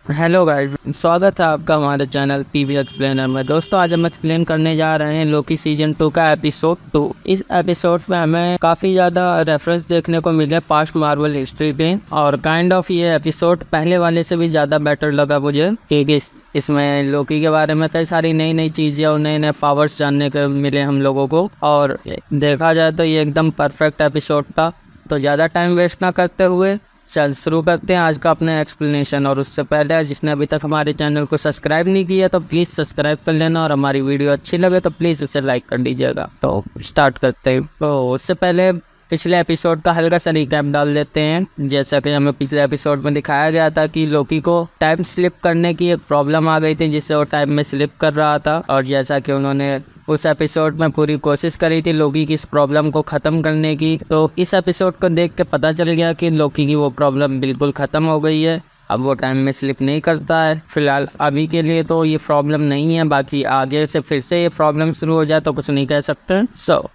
Hello guys, स्वागत है आपका हमारे चैनल पीवी एक्सप्लेनर में। दोस्तों, आज हम एक्सप्लेन करने जा रहे हैं लोकी सीजन 2 का एपिसोड 2। इस एपिसोड में हमें काफ़ी ज़्यादा रेफरेंस देखने को मिले पास्ट मार्वल हिस्ट्री पे, और काइंड ऑफ ये एपिसोड पहले वाले से भी ज़्यादा बेटर लगा मुझे, क्योंकि इसमें लोकी के बारे में कई सारी नई नई चीज़ें और नए नए पावर्स जानने को मिले हम लोगों को। और देखा जाए तो ये एकदम परफेक्ट एपिसोड था। तो ज़्यादा टाइम वेस्ट ना करते हुए चल शुरू करते हैं आज का अपना एक्सप्लेनेशन। और उससे पहले जिसने अभी तक हमारे चैनल को सब्सक्राइब नहीं किया तो प्लीज़ सब्सक्राइब कर लेना, और हमारी वीडियो अच्छी लगे तो प्लीज़ उसे लाइक कर दीजिएगा। तो स्टार्ट करते हैं। तो उससे पहले पिछले एपिसोड का हल्का सा रिकैप डाल देते हैं। जैसा कि हमें पिछले एपिसोड में दिखाया गया था कि लोकी को टाइम स्लिप करने की एक प्रॉब्लम आ गई थी, जिससे वो टाइम में स्लिप कर रहा था। और जैसा कि उन्होंने उस एपिसोड में पूरी कोशिश करी थी लोकी की इस प्रॉब्लम को ख़त्म करने की, तो इस एपिसोड को देख के पता चल गया कि लोकी की वो प्रॉब्लम बिल्कुल ख़त्म हो गई है। अब वो टाइम में स्लिप नहीं करता है। फिलहाल अभी के लिए तो ये प्रॉब्लम नहीं है, बाकी आगे से फिर से ये प्रॉब्लम शुरू हो जाए तो कुछ नहीं कह सकते।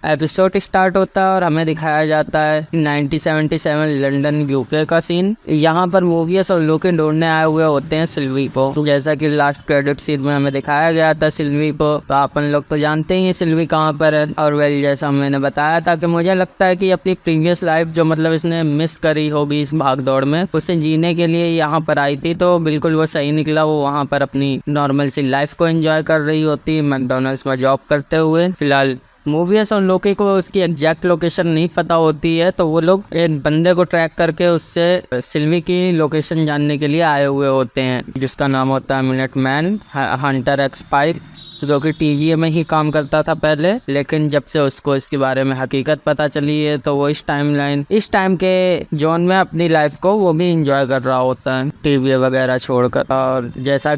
एपिसोड स्टार्ट होता है और हमें दिखाया जाता है 1977 लंदन यूके का सीन। यहाँ पर मूवीज और लोकी ढूंढने आए हुए होते हैं सिल्वी को। तो जैसा कि लास्ट क्रेडिट सीन में हमें दिखाया गया था सिल्वी को, तो अपन लोग तो जानते ही हैं सिल्वी कहाँ पर है। और वेल, जैसा मैंने बताया था कि मुझे लगता है कि अपनी प्रीवियस लाइफ जो मतलब इसने मिस करी होगी इस भाग दौड़ में, उसे जीने के लिए यहाँ पर आई थी। तो बिल्कुल वो सही निकला। वो वहाँ पर अपनी नॉर्मल सी लाइफ को एंजॉय कर रही होती, मैकडोनल्ड्स में जॉब करते हुए। फिलहाल मूवीज और लोकी को उसकी एग्जैक्ट लोकेशन नहीं पता होती है, तो वो लोग एक बंदे को ट्रैक करके उससे सिल्वी की लोकेशन जानने के लिए आए हुए होते हैं, जिसका नाम होता है minute man Hunter x pipe, जो कि टीवी में ही काम करता था पहले। लेकिन जब से उसको इसके बारे में हकीकत पता चली है, तो वो इस टाइम के जोन में अपनी लाइफ को वो भी इंजॉय कर रहा होता है, टीवी वगैरह छोड़कर। और जैसा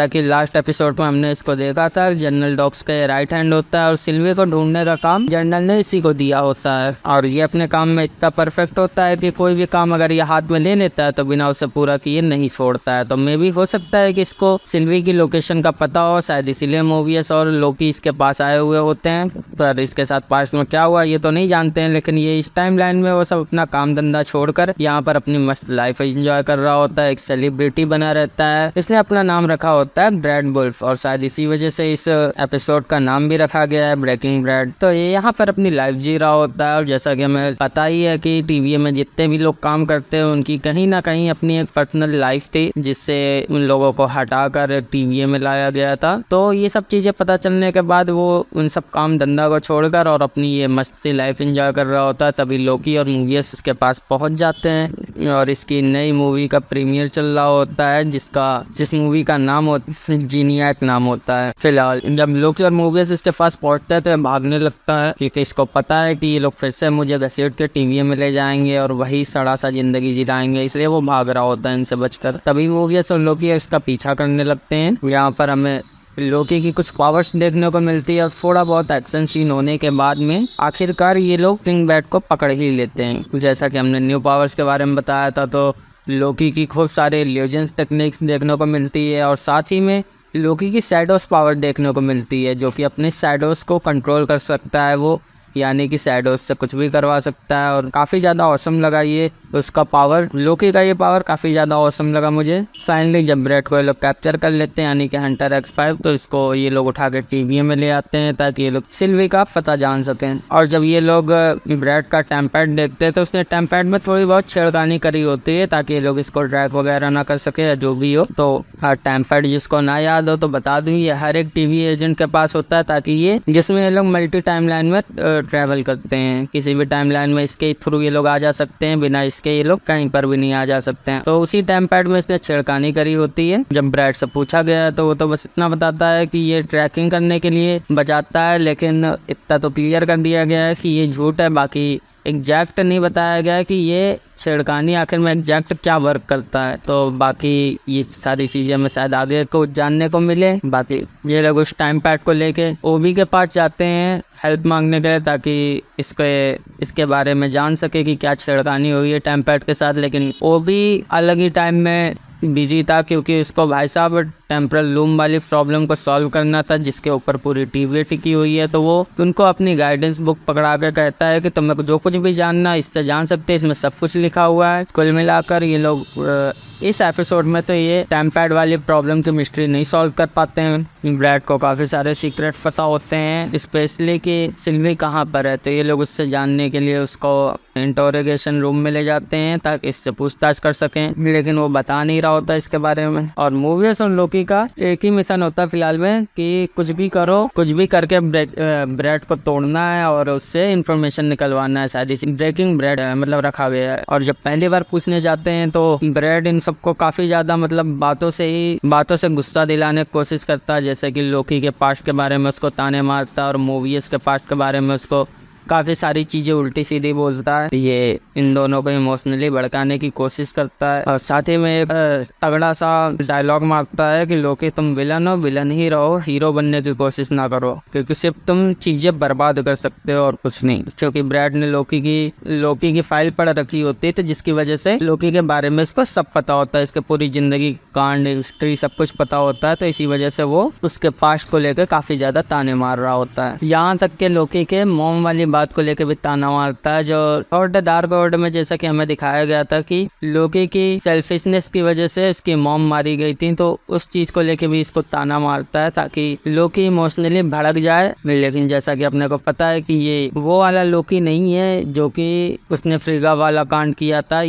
कि लास्ट एपिसोड में हमने इसको देखा था, जनरल डॉक्स के राइट हैंड होता है, और सिल्वी को ढूंढने का काम जनरल ने इसी को दिया होता है। और ये अपने काम में इतना परफेक्ट होता है कि कोई भी काम अगर ये हाथ में ले लेता है तो बिना उसे पूरा किए नहीं छोड़ता है। तो मे भी हो सकता है कि इसको सिल्वी की लोकेशन का पता हो, शायद इसीलिए मूवीज और लोकी इसके पास आए हुए होते हैं। पर इसके साथ पास्ट में क्या हुआ ये तो नहीं जानते हैं, लेकिन ये इस टाइम लाइन में वो सब अपना काम धंधा छोड़कर यहाँ पर अपनी मस्त लाइफ एंजॉय कर रहा होता है, एक सेलिब्रिटी बना रहता है। इसने अपना नाम रखा होता है ब्रैड वुल्फ, और शायद इसी वजह से इस एपिसोड का नाम भी रखा गया है ब्रेकिंग ब्रैड। तो ये यहाँ पर अपनी लाइफ जी रहा होता है। और जैसा कि हमें पता ही है कि टीवी में जितने भी लोग काम करते हैं उनकी कहीं ना कहीं अपनी एक पर्सनल लाइफ थी, जिससे उन लोगों को हटाकर टीवी में लाया गया था। तो ये सब चीज़ें पता चलने के बाद वो उन सब काम धंधा को छोड़कर और अपनी ये मस्त सी लाइफ एंजॉय कर रहा होता है। तभी लोकी और मूवीज इसके पास पहुंच जाते हैं, और इसकी नई मूवी का प्रीमियर चल रहा होता है, जिस मूवी का नाम जीनियाक नाम होता है। फिलहाल जब लोकी और मूवीज इसके पास पहुंचते हैं तो भागने लगता है, क्योंकि इसको पता है कि ये लोग फिर से मुझे घसीट के टीवी में ले जाएंगे और वही सड़ा सा जिंदगी जिलाएंगे, इसलिए वो भाग रहा होता है इनसे बचकर। तभी मूवीज और लोकी इसका पीछा करने लगते हैं। यहाँ पर हमें लोकी की कुछ पावर्स देखने को मिलती है, और थोड़ा बहुत एक्शन सीन होने के बाद में आखिरकार ये लोग किंग बैट को पकड़ ही लेते हैं। जैसा कि हमने न्यू पावर्स के बारे में बताया था, तो लोकी की खूब सारे इल्यूजन टेक्निक्स देखने को मिलती है, और साथ ही में लोकी की शैडोज पावर देखने को मिलती है, जो कि अपने शैडोज को कंट्रोल कर सकता है वो, यानी कि शैडोज से कुछ भी करवा सकता है। और काफ़ी ज़्यादा औसम लगा ये उसका पावर, लोकी का ये पावर काफ़ी ज़्यादा औसम लगा मुझे। फाइनली जब ब्रैड को ये लोग कैप्चर कर लेते हैं, यानी कि हंटर X5, तो इसको ये लोग उठा के टीवी में ले आते हैं ताकि ये लोग सिल्वी का पता जान सकें। और जब ये लोग ब्रैड का टैम्पैड देखते हैं तो उसने टैम्पैड में थोड़ी बहुत छेड़खानी करी होती है ताकि ये लोग इसको ट्रैक वगैरह ना कर सके या जो भी हो। तो टैम्पैड जिसको ना याद हो तो बता दूँ, ये हर एक टीवी एजेंट के पास होता है, ताकि ये जिसमें ये लोग मल्टी टाइम लाइन में ट्रैवल करते हैं, किसी भी टाइम लाइन में इसके थ्रू ये लोग आ जा सकते हैं, बिना इसके ये लोग कहीं पर भी नहीं आ जा सकते हैं। तो उसी टाइम पैड में इसने छेड़खानी करी होती है। जब ब्रैड से पूछा गया तो वो तो बस इतना बताता है कि ये ट्रैकिंग करने के लिए बचाता है, लेकिन इतना तो क्लियर कर दिया गया है कि ये झूठ है। बाकी एग्जैक्ट नहीं बताया गया है कि ये छेड़खानी आखिर में एग्जैक्ट क्या वर्क करता है। तो बाकी ये सारी चीज़ें में शायद आगे को जानने को मिले। बाकी ये लोग उस टाइम पैड को लेके ओबी के पास जाते हैं हेल्प मांगने के लिए, ताकि इसके बारे में जान सके कि क्या छेड़खानी हुई है टाइम पैड के साथ। लेकिन ओबी अलग ही टाइम में बिजी था, क्योंकि इसको भाई साहब टेम्परल लूम वाली प्रॉब्लम को सॉल्व करना था, जिसके ऊपर पूरी टीवी टिकी हुई है। तो वो उनको अपनी गाइडेंस बुक पकड़ा के कहता है कि तुम्हें जो कुछ भी जानना इससे जान सकते हैं, इसमें सब कुछ लिखा हुआ है। कुल मिलाकर ये लोग इस एपिसोड में तो ये टेम्पैड वाली प्रॉब्लम की मिस्ट्री नहीं सॉल्व कर पाते हैं। ब्रैड को काफ़ी सारे सीक्रेट पता होते हैं, स्पेशली कि सिल्वी कहाँ पर है, तो ये लोग उससे जानने के लिए उसको इंटरोगेशन रूम में ले जाते हैं ताकि इससे पूछताछ कर सकें, लेकिन वो बता नहीं रहा होता इसके बारे में। और मोबियस और लोकी का एक ही मिशन होता है फिलहाल में कि कुछ भी करो, कुछ भी करके ब्रैड को तोड़ना है और उससे इंफॉर्मेशन निकलवाना है। शायद इसी ब्रेकिंग ब्रैड मतलब रखा गया है। और जब पहली बार पूछने जाते हैं तो ब्रैड इन सबको काफ़ी ज़्यादा मतलब बातों से गुस्सा दिलाने की कोशिश करता है, जैसे कि लोकी के पास्ट के बारे में उसको ताने मारता है और मोबियस के पास्ट के बारे में उसको काफ़ी सारी चीज़ें उल्टी सीधी बोलता है। ये इन दोनों को इमोशनली भड़काने की कोशिश करता है और साथ ही में एक तगड़ा सा डायलॉग मारता है कि लोकी तुम विलन हो, विलन ही रहो, हीरो बनने की कोशिश ना करो, क्योंकि सिर्फ तुम चीज़ें बर्बाद कर सकते हो और कुछ नहीं। क्योंकि ब्रैड ने लोकी की फाइल पढ़ रखी होती है, तो जिसकी वजह से लोकी के बारे में इसको सब पता होता है, इसके पूरी जिंदगी कांड हिस्ट्री सब कुछ पता होता है। तो इसी वजह से वो उसके पास्ट को लेकर काफ़ी ज़्यादा ताने मार रहा होता है। यहाँ तक के लोकी के मॉम वाली बात को लेकर भी ताना मारता है, जो और द डार्क वर्ल्ड में जैसा कि हमें दिखाया गया था कि लोकी की सेल्फिशनेस की वजह से इसकी मॉम मारी गई थी, तो उस चीज को लेकर भी इसको ताना मारता है ताकि लोकी इमोशनली भड़क जाए। लेकिन जैसा कि अपने को पता है कि ये वो वाला लोकी नहीं है जो कि उसने फ्रिगा वाला कांड किया था,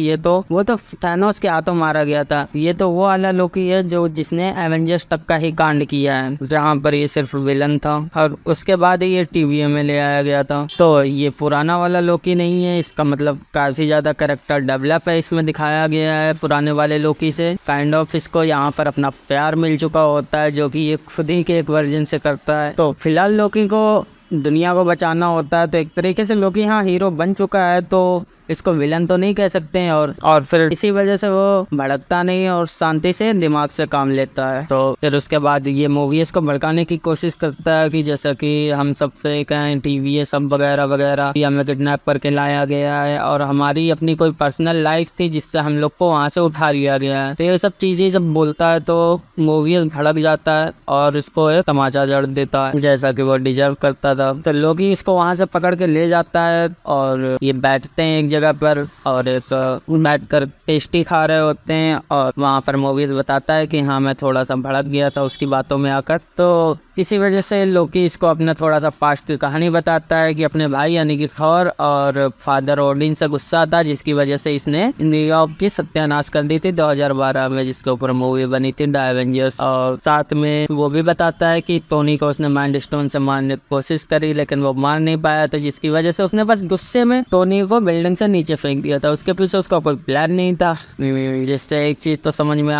वो तो थैनोस के हाथों मारा गया था। ये तो वो वाला लोकी है जो जिसने एवेंजर्स तक का ही कांड किया है, जहाँ पर ये सिर्फ विलन था और उसके बाद ही ये टीवीए में ले आया गया था। तो ये पुराना वाला लोकी नहीं है, इसका मतलब काफी ज्यादा कैरेक्टर डेवलप है इसमें दिखाया गया है पुराने वाले लोकी से। काइंड ऑफ इसको यहाँ पर अपना प्यार मिल चुका होता है जो कि ये खुद ही के एक वर्जन से करता है। तो फिलहाल लोकी को दुनिया को बचाना होता है, तो एक तरीके से लोकी हाँ हीरो बन चुका है, तो इसको विलन तो नहीं कह सकते हैं। और फिर इसी वजह से वो भड़कता नहीं है और शांति से दिमाग से काम लेता है। तो फिर उसके बाद ये मूवी इसको भड़काने की कोशिश करता है कि जैसा कि हम सब फेक हैं, टीवी सब वगैरह वगैरह, हमें किडनैप करके लाया गया है और हमारी अपनी कोई पर्सनल लाइफ थी जिससे हम लोग को वहाँ से उठा लिया गया है। तो ये सब चीज़ें जब बोलता है तो मूवी भड़क जाता है और इसको एक तमाचा जड़ देता है जैसा कि वो डिजर्व करता था। तो लोग इसको वहाँ से पकड़ के ले जाता है और ये बैठते हैं एक जगह पर और बैठ कर पेस्ट्री खा रहे होते हैं और वहाँ पर मूवीज बताता है कि हाँ मैं थोड़ा सा भड़क गया था उसकी बातों में आकर। तो इसी वजह से लोकी इसको अपना थोड़ा सा पास्ट की कहानी बताता है कि अपने भाई यानी कि थॉर और फादर ओडिन से गुस्सा था, जिसकी वजह से इसने न्यूयॉर्क की सत्यानाश कर दी थी 2012 में, जिसके ऊपर मूवी बनी थी द एवेंजर्स। और साथ में वो भी बताता है कि टोनी को उसने माइंड स्टोन से मारने की कोशिश करी लेकिन वो मार नहीं पाया, तो जिसकी वजह से उसने बस गुस्से में टोनी को बिल्डिंग से नीचे फेंक दिया था। उसके पीछे उसका कोई प्लान नहीं था। जिससे एक चीज तो समझ में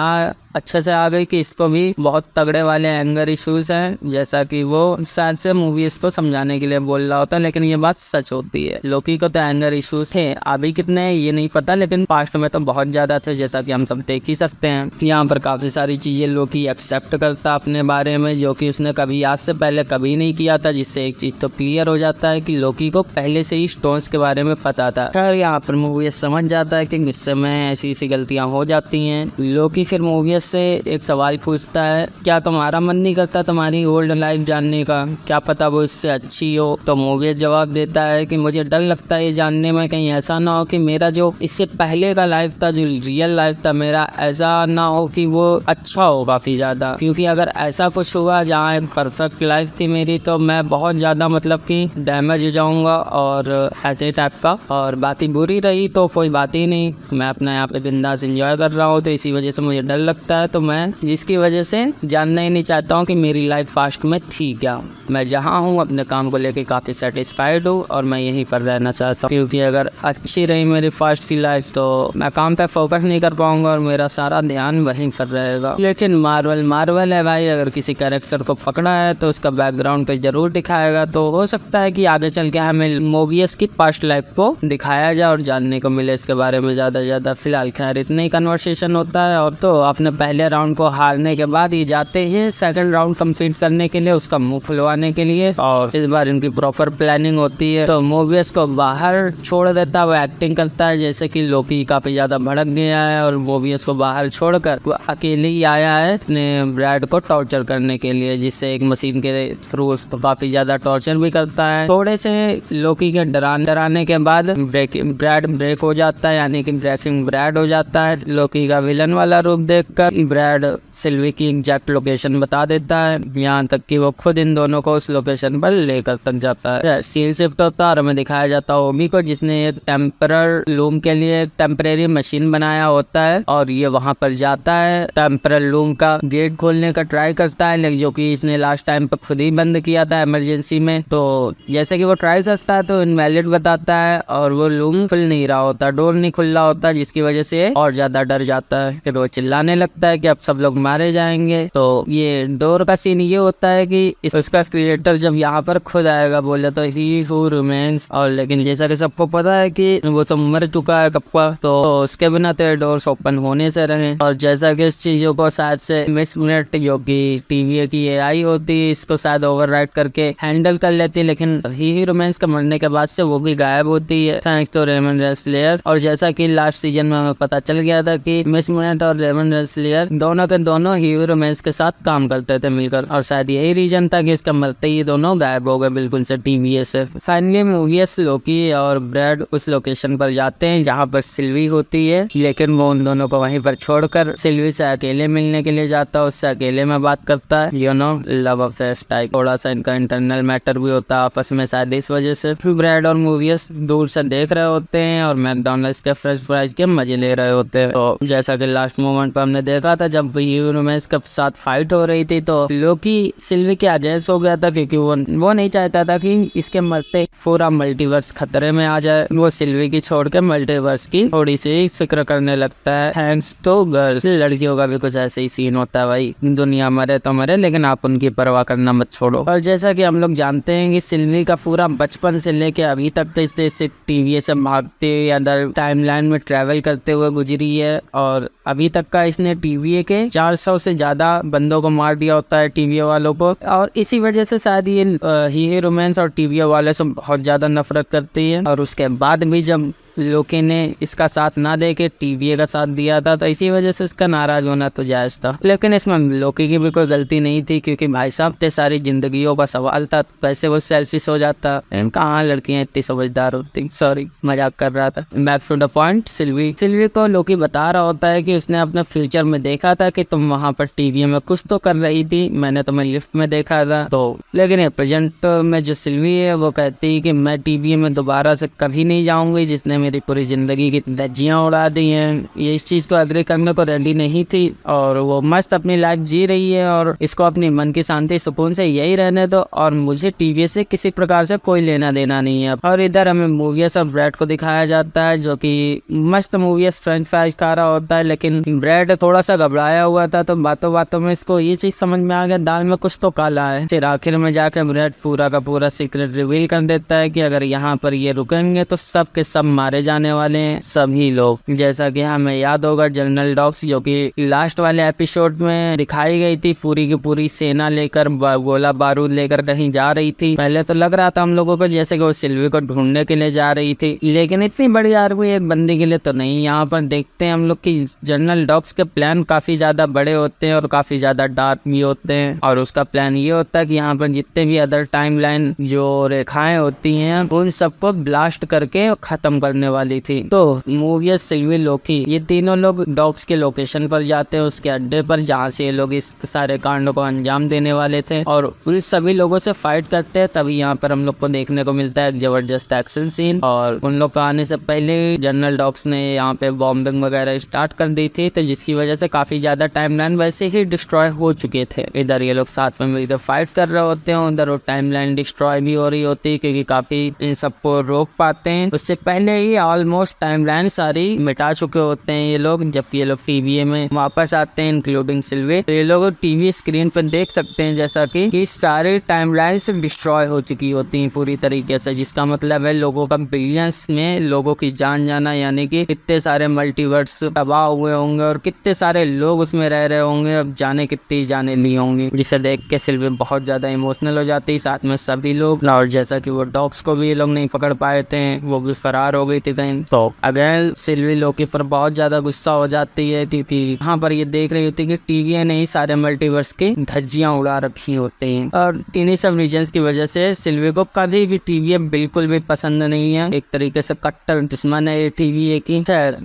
अच्छे से आ गई कि इसको भी बहुत तगड़े वाले एंगर इश्यूज हैं, जैसा कि वो शायद से मूवी इसको समझाने के लिए बोल रहा होता है, लेकिन ये बात सच होती है। लोकी को तो एंगर इश्यूज है, अभी कितने हैं ये नहीं पता, लेकिन पास्ट में तो बहुत ज्यादा थे, जैसा कि हम सब देख ही सकते हैं कि यहाँ पर काफी सारी चीजें लोकी एक्सेप्ट करता अपने बारे में जो कि उसने कभी आज से पहले कभी नहीं किया था, जिससे एक चीज तो क्लियर हो जाता है कि लोकी को पहले से ही स्टोन्स के बारे में पता था। खैर यहाँ पर मूवी समझ जाता है कि गुस्से में ऐसी ऐसी गलतियां हो जाती हैं। लोकी फिर मूवी से एक सवाल पूछता है, क्या तुम्हारा मन नहीं करता तुम्हारी ओल्ड लाइफ जानने का, क्या पता वो इससे अच्छी हो। तो मूवी जवाब देता है कि मुझे डर लगता है ये जानने में कहीं ऐसा ना हो कि मेरा जो इससे पहले का लाइफ था, जो रियल लाइफ था मेरा, ऐसा ना हो कि वो अच्छा हो काफी ज्यादा, क्योंकि अगर ऐसा कुछ हुआ जहाँ एक परफेक्ट लाइफ थी मेरी तो मैं बहुत ज्यादा मतलब कि डैमेज हो जाऊंगा और ऐसे टाइप का, और बाकी बुरी रही तो कोई बात ही नहीं, मैं अपना यहाँ पे बिंदास एंजॉय कर रहा हूँ। तो इसी वजह से मुझे डर लगता है, तो मैं जिसकी वजह से जानना ही नहीं चाहता हूँ कि मेरी लाइफ पास्ट में थी क्या। मैं जहाँ हूँ अपने काम को लेके काफ़ी सेटिस्फाइड हूँ और मैं यहीं पर रहना चाहता हूँ, क्योंकि अगर अच्छी रही मेरी पास्ट की लाइफ तो मैं काम पे फोकस नहीं कर पाऊंगा और मेरा सारा ध्यान वहीं पर रहेगा। लेकिन मार्वल है भाई, अगर किसी कैरेक्टर को पकड़ा है तो उसका बैकग्राउंड पे जरूर दिखाएगा, तो हो सकता है कि आगे चल के हमें मोबियस की पास्ट लाइफ को दिखाया जाए और जानने को मिले इसके बारे में ज़्यादा। फिलहाल खैर इतना ही कन्वर्सेशन होता है और तो अपने पहले राउंड को हारने के बाद ये जाते हैं सेकंड राउंड कंप्लीट करने के लिए, उसका मुंह खुलवाने के लिए, और इस बार इनकी प्रॉपर प्लानिंग होती है। तो मोबियस को बाहर छोड़ देता है, वो एक्टिंग करता है जैसे कि लोकी काफी ज्यादा भड़क गया है और मोबियस को बाहर छोड़कर वो अकेले ही आया है अपने ब्रैड को टॉर्चर करने के लिए, जिससे एक मशीन के थ्रू उसको काफी ज्यादा टॉर्चर भी करता है। थोड़े से लोकी के डराने के बाद ब्रैड ब्रेक हो जाता है, यानी कि ब्रेकिंग ब्रैड हो जाता है। लोकी का विलन वाला रूप देखकर ब्रैड सिल्वी की एग्जैक्ट लोकेशन बता देता है, यहाँ तक कि वो खुद इन दोनों को उस लोकेशन पर लेकर तक जाता है। सीन शिफ्ट होता है और हमें दिखाया जाता है ओमी को, जिसने एक टेम्परर लूम के लिए टेम्परेरी मशीन बनाया होता है और ये वहां पर जाता है, टेम्परर लूम का गेट खोलने का ट्राई करता है, लेकिन जो कि इसने लास्ट टाइम पर खुद ही बंद किया था इमरजेंसी में। तो जैसे कि वो ट्राई करता है तो इनवैलिड बताता है और वो लूम खुल नहीं रहा होता, डोर नहीं खुल रहा होता, जिसकी वजह से और ज्यादा डर जाता है। फिर वो चिल्लाने लगता है कि अब सब लोग मारे जाएंगे। तो ये डोर का सीन ये होता है कि इसका क्रिएटर जब यहाँ पर खुद आएगा बोले तो ही हू रिमेन्स, और लेकिन जैसा कि सबको पता है कि वो तो मर चुका है कप्पा, तो उसके बिना तो डोर्स ओपन होने से रहे। और जैसा कि इस चीजों को शायद से मिस मिनट जो कि टीवी की एआई होती है इसको शायद ओवरराइड करके हैंडल कर लेती है, लेकिन ही रिमेन्स का मरने के बाद से वो भी गायब होती है थैंक्स टू रेमन रेसलियर। और जैसा कि लास्ट सीजन में हमें पता चल गया था कि मिस मिनट और रेमन रेसलियर दोनों के दोनों ही रिमेन्स के साथ काम करते थे मिलकर, और शायद यही रीजन था कि इसका मरते ही दोनों गायब हो गए बिल्कुल से टीवी से। फाइनली मूवीज लोकी और ब्रैड उस लोकेशन पर जाते हैं जहाँ पर सिल्वी होती है, लेकिन वो उन दोनों को वहीं पर छोड़कर सिल्वी से अकेले मिलने के लिए जाता है, उससे अकेले में बात करता है, you know love affair type. थोड़ा सा इनका इंटरनल मैटर भी होता है आपस में शायद इस वजह से। फिर ब्रैड और मूवीज दूर से देख रहे होते हैं और मैकडॉनल्ड्स के फ्रेंच फ्राइज के मजे ले रहे होते हैं। तो जैसा कि लास्ट मोमेंट पर हमने देखा था जब यूरोमेंस के साथ फाइट हो रही थी तो लोकी सिल्वी के अगेंस्ट हो गया था, क्योंकि वो नहीं चाहता था कि इसके मरते पूरा मल्टीवर्स खतरे में आ जाए। वो सिल्वी की छोड़ के मल्टीवर्स की थोड़ी सी फिक्र करने लगता है थैंक्स टू गर्ल्स। लड़कियों का भी कुछ ऐसे ही सीन होता है भाई, दुनिया मरे तो मरे लेकिन आप उनकी परवाह करना मत छोड़ो। और जैसा कि हम लोग जानते हैं कि सिल्वी का पूरा बचपन से लेके अभी तक तो इससे टीवी से भागते या टाइमलाइन में ट्रैवल करते हुए गुजरी है, और अभी तक का इसने टीवी के 400 से ज्यादा बंदों को मार दिया होता है टीवी वालों को, और इसी वजह से शायद ये ही रोमांस और टीवी वाले से बहुत ज्यादा नफरत करती है। और उसके बाद भी जब लोकी ने इसका साथ ना दे के टीवी का साथ दिया था तो इसी वजह से इसका नाराज होना तो जायज था, लेकिन इसमें लोकी की भी कोई गलती नहीं थी, क्योंकि भाई साहब इतने सारी जिंदगियों का सवाल था, कैसे वो सेल्फिश हो जाता। कहाँ लड़कियां इतनी समझदार होती, सॉरी मजाक कर रहा था। Back to the point, Sylvie को लोकी बता रहा होता है कि उसने अपने फ्यूचर में देखा था कि तुम वहाँ पर टीवी में कुछ तो कर रही थी, मैंने तुम्हें लिफ्ट में देखा था। तो लेकिन प्रेजेंट में जो सिल्वी है वो कहती है कि मैं टीवी में दोबारा से कभी नहीं जाऊंगी, जिसने मेरी पूरी जिंदगी की धज्जियां उड़ा दी हैं। ये इस चीज को एग्री करने को रेडी नहीं थी और वो मस्त अपनी लाइफ जी रही है, और इसको अपनी मन की शांति सुकून से यही रहने दो, और मुझे टीवी से किसी प्रकार से कोई लेना देना नहीं है। और इधर हमें मूवीज और ब्रैड को दिखाया जाता है जो कि मस्त मूवीज फ्रेंच फ्राइज खा रहा होता है, लेकिन ब्रैड थोड़ा सा घबराया हुआ था, तो बातों बातों में इसको ये चीज समझ में आ गया दाल में कुछ तो काला है। फिर आखिर में जाकर ब्रैड पूरा का पूरा सीक्रेट रिवील कर देता है कि अगर यहाँ पर ये रुकेंगे तो सब के सब मारे जाने वाले हैं, सभी लोग। जैसा कि हमें याद होगा जनरल डॉग्स जो कि लास्ट वाले एपिसोड में दिखाई गई थी, पूरी की पूरी सेना लेकर गोला बारूद लेकर कहीं जा रही थी। पहले तो लग रहा था हम लोगों को जैसे कि वो सिल्वी को ढूंढने के लिए जा रही थी, लेकिन इतनी बड़ी आर्मी एक बंदी के लिए तो नहीं। यहाँ पर देखते हैं हम लोग की जनरल डॉग्स के प्लान काफी ज्यादा बड़े होते हैं और काफी ज्यादा डार्क भी होते हैं, और उसका प्लान ये होता है कि यहाँ पर जितने भी अदर टाइमलाइन जो रेखाएं होती हैं उन सबको ब्लास्ट करके खत्म करने वाली थी। तो मूवी सिल्वी लोकी ये तीनों लोग डॉग्स के लोकेशन पर जाते हैं, उसके अड्डे पर, जहाँ से ये लोग इस सारे कांडों को अंजाम देने वाले थे, और उन सभी लोगों से फाइट करते हैं। तभी यहाँ पर हम लोग को देखने को मिलता है एक जबरदस्त एक्शन सीन, और उन लोग का आने से पहले जनरल डॉग्स ने यहाँ पे बॉम्बिंग वगैरह स्टार्ट कर दी थी, तो जिसकी वजह से काफी ज्यादा टाइमलाइन वैसे ही डिस्ट्रॉय हो चुके थे। इधर ये लोग साथ में मिलकर फाइट कर रहे होते हैं, उधर वो टाइमलाइन डिस्ट्रॉय भी हो रही होती है, क्योंकि काफी इन सबको रोक पाते हैं। उससे पहले ही ऑलमोस्ट टाइमलाइन सारी मिटा चुके होते हैं ये लोग। जब ये लोग टीवी में वापस आते हैं इंक्लूडिंग सिल्वी, तो ये लोग टीवी स्क्रीन पर देख सकते हैं जैसा कि सारी टाइमलाइंस डिस्ट्रॉय हो चुकी होती हैं पूरी तरीके से, जिसका मतलब है लोगों का बिलियंस में लोगों की जान जाना, यानी कि कितने सारे मल्टीवर्स तबाह हुए होंगे और कितने सारे लोग उसमें रह रहे होंगे, अब जाने कितनी जाने ली होंगी, जिसे देख के सिल्वी बहुत ज्यादा इमोशनल हो जाती है, साथ में सभी लोग। और जैसा कि वो डॉग्स को भी ये लोग नहीं पकड़ पाए थे, वो भी फरार हो गई थी कहीं। तो अगर सिल्वी लोकी पर बहुत ज्यादा गुस्सा हो जाती है क्योंकि यहाँ पर ये देख रही होती है कि टीवी ने ही सारे मल्टीवर्स की धज्जियां उड़ा रखी होती हैं, और इन्हीं सब रीजंस की वजह से सिल्वी को कभी भी टीवी बिल्कुल भी पसंद नहीं है। एक तरीके से कट्टर दुश्मन है ये टीवी की। खैर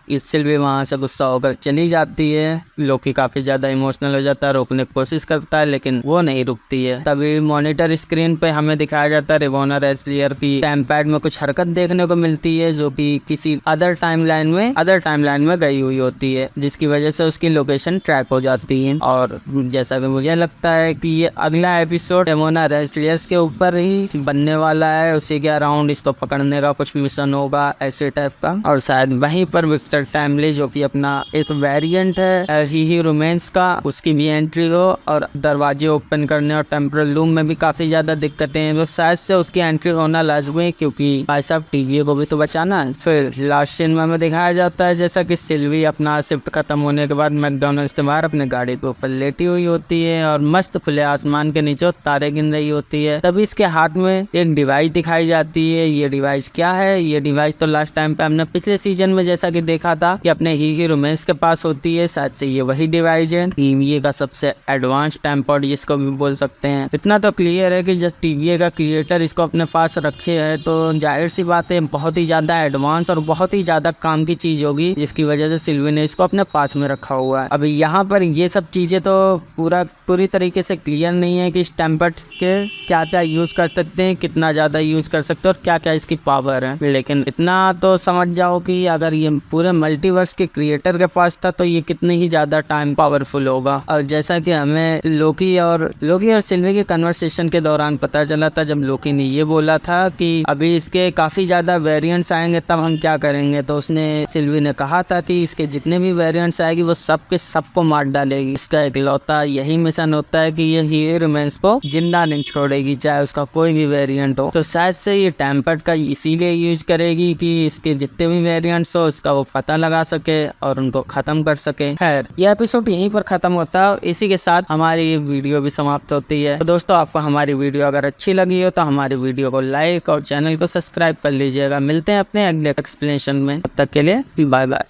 इससे भी वहाँ से गुस्सा होकर चली जाती है। लोकी काफी ज्यादा इमोशनल हो जाता है, रोकने की कोशिश करता है लेकिन वो नहीं रुकती है। तभी मॉनिटर स्क्रीन पे हमें दिखाया जाता है रिवोना रेसलियर की टाइमपैड में कुछ हरकत देखने को मिलती है जो कि किसी अदर टाइमलाइन में गई हुई होती है, जिसकी वजह से उसकी लोकेशन ट्रैक हो जाती है। और जैसा कि मुझे लगता है कि ये अगला एपिसोड रिवोना रेसलियर्स के ऊपर ही बनने वाला है, उसी के अराउंड इसको पकड़ने का कुछ मिशन होगा ऐसे टाइप का। और शायद वहीं पर फैमिली जो कि अपना एक वेरिएंट है ही रोमांस का, उसकी भी एंट्री हो, और दरवाजे ओपन करने और टेम्परल रूम में भी काफी ज्यादा दिक्कतें हैं, तो शायद से उसकी एंट्री होना लाजमी है क्योंकि भाई साहब टीवी को भी तो बचाना है। फिर लास्ट सीन में हमें दिखाया जाता है जैसा कि सिल्वी अपना शिफ्ट खत्म होने के बाद मैकडॉनल्ड्स के बाहर अपने गाड़ी के ऊपर लेटी हुई होती है और मस्त खुले आसमान के नीचे तारे गिन रही होती है। तभी इसके हाथ में एक डिवाइस दिखाई जाती है। ये डिवाइस क्या है? ये डिवाइस तो लास्ट टाइम पे हमने पिछले सीजन में जैसा कि देखा था कि अपने ही रोमांस के पास होती है, शायद से ये वही डिवाइस है। टीवीए का सबसे एडवांस टेम्पर्ड जिसको भी बोल सकते हैं। इतना तो क्लियर है कि जब टीवीए का क्रिएटर इसको अपने पास रखे है तो जाहिर सी बात है बहुत ही ज्यादा एडवांस और बहुत ही ज्यादा काम की चीज होगी, जिसकी वजह से सिल्वी ने इसको अपने पास में रखा हुआ है। अभी यहाँ पर ये सब चीजें तो पूरी तरीके से क्लियर नहीं है कि इस टेम्पर्ड के क्या क्या यूज कर सकते हैं, कितना ज्यादा यूज कर सकते हैं और क्या क्या इसकी पावर है। लेकिन इतना तो समझ जाओ कि अगर ये पूरे मल्टीवर्स के क्रिएटर के पास था तो ये कितनी ही ज्यादा टाइम पावरफुल होगा। और जैसा कि हमें लोकी और सिल्वी के कन्वर्सेशन के दौरान पता चला था, जब लोकी ने ये बोला था कि अभी इसके काफी ज्यादा वेरिएंट्स आएंगे तब हम क्या करेंगे, तो उसने सिल्वी ने कहा था कि इसके जितने भी वेरिएंट्स आएगी वो सबके सबको मार डालेगी। इसका इकलौता यही मिशन होता है कि ये हीरो रोमांस को जिंदा नहीं छोड़ेगी, चाहे उसका कोई भी वेरिएंट हो। तो शायद से ये टेम्पर्ड का इसीलिए यूज करेगी कि इसके जितने भी वेरिएंट्स हो उसका वो पता लगा सके और उनको खत्म कर सके। खैर यह एपिसोड यहीं पर खत्म होता है, इसी के साथ हमारी ये वीडियो भी समाप्त होती है। तो दोस्तों आपको हमारी वीडियो अगर अच्छी लगी हो तो हमारी वीडियो को लाइक और चैनल को सब्सक्राइब कर लीजिएगा। मिलते हैं अपने अगले एक्सप्लेनेशन में, तब तक के लिए बाय बाय।